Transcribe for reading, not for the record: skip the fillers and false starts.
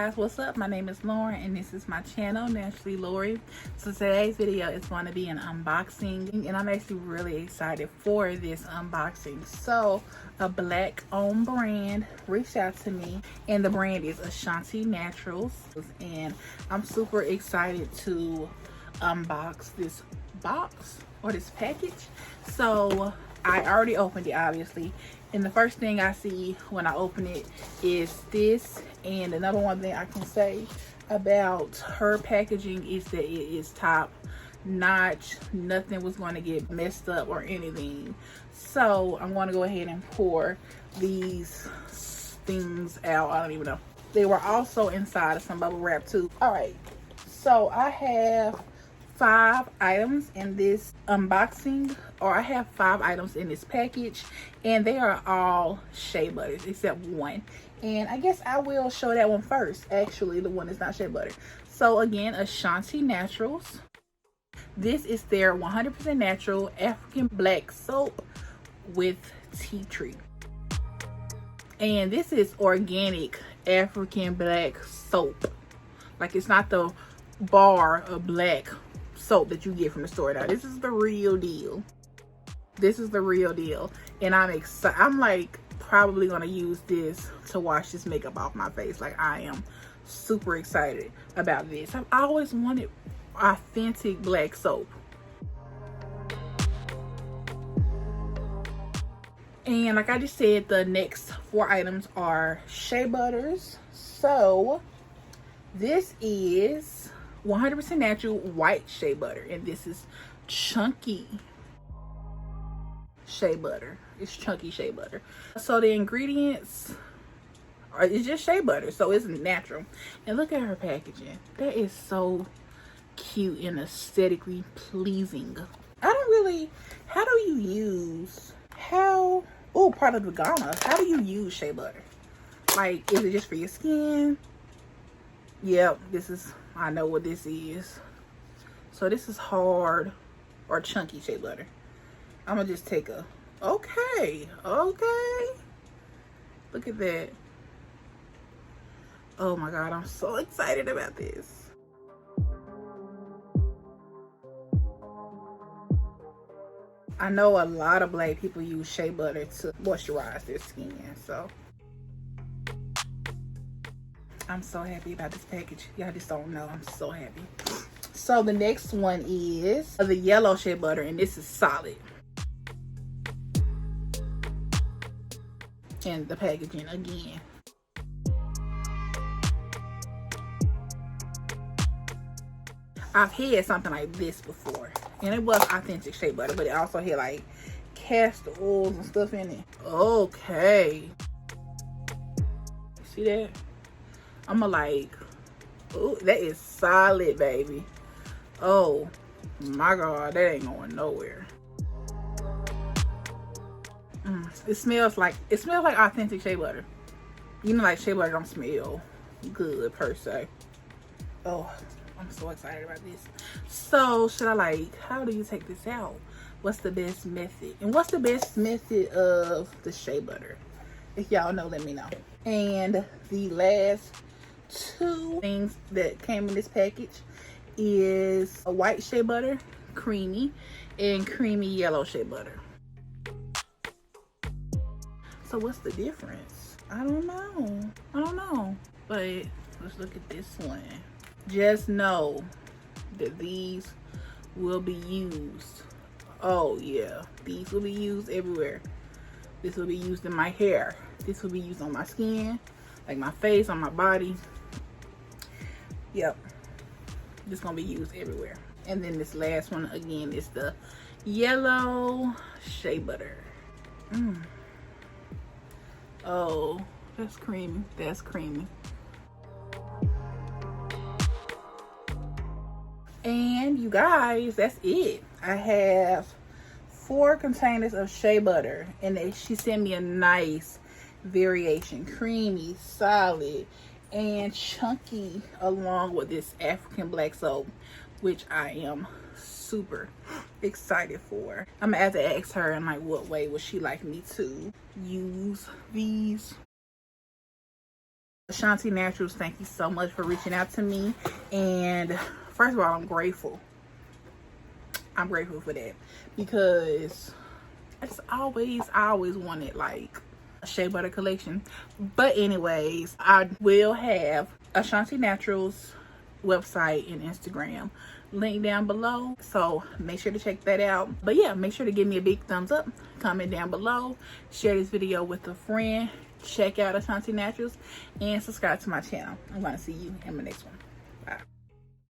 guys, what's up? My name is Lauren and this is my channel, Naturally Lori. So today's video is going to be an unboxing, and I'm actually really excited for this unboxing. So a black owned brand reached out to me, and the brand is ASHANTI Naturals, and I'm super excited to unbox this box or this package. So I already opened it, obviously, and the first thing I see when I open it is this. And the number one thing I can say about her packaging is that it is top notch. Nothing was going to get messed up or anything. So I'm going to go ahead and pour these things out. I don't even know. They were also inside of some bubble wrap too. All right, so I have 5 items in this unboxing, or I have 5 items in this package, and they are all shea butters except one. And I guess I will show that one first, actually, the one that's not shea butter. So again, ASHANTI Naturals. This is their 100% natural African black soap with tea tree, and this is organic African black soap. Like, it's not the bar of black soap that you get from the store. Now this is the real deal. This is the real deal, and I'm excited. I'm like probably gonna use this to wash this makeup off my face. Like, I am super excited about this. I've always wanted authentic black soap. And like I just said, the next 4 items are shea butters. So this is 100% natural white shea butter, and this is chunky shea butter. It's chunky shea butter. So the ingredients are, it's just shea butter, so it's natural. And look at her packaging. That is so cute and aesthetically pleasing. I don't really, how do you use, part of the Ghana, how do you use shea butter? Like, is it just for your skin? Yep, this is, I know what this is. So this is hard or chunky shea butter. I'm gonna just take a, okay. Look at that. Oh my God, I'm so excited about this. I know a lot of black people use shea butter to moisturize their skin, so I'm so happy about this package. Y'all just don't know. I'm so happy. So the next one is the yellow shea butter, and this is solid. And the packaging again. I've had something like this before, and it was authentic shea butter, but it also had like castor oils and stuff in it. Okay. See that? I'm gonna like, oh, that is solid, baby. Oh my God, that ain't going nowhere. It smells like authentic shea butter. You know, like shea butter don't smell good per se. Oh, I'm so excited about this. So should I, like, how do you take this out? What's the best method? And what's the best method of the shea butter? If y'all know, let me know. And the last 2 things that came in this package is a white shea butter, creamy, and creamy yellow shea butter. So what's the difference? I don't know. But let's look at this one. Just know that these will be used. Oh yeah, these will be used everywhere. This will be used in my hair. This will be used on my skin, like my face, on my body. Yep, this is gonna be used everywhere. And then this last one again is the yellow shea butter. Oh, that's creamy. That's creamy. And you guys, that's it. I have 4 containers of shea butter, and she sent me a nice variation, creamy, solid, and chunky, along with this African black soap, which I am super excited for. I'm gonna have to ask her in like what way would she like me to use these. Ashanti Naturals, thank you so much for reaching out to me. And first of all, I'm grateful. I'm grateful for that, because I always wanted like a shea butter collection. But anyways, I will have Ashanti Naturals website and Instagram link down below, so make sure to check that out. But yeah, make sure to give me a big thumbs up, comment down below, share this video with a friend, check out Ashanti Naturals, and subscribe to my channel. I'm gonna see you in my next one.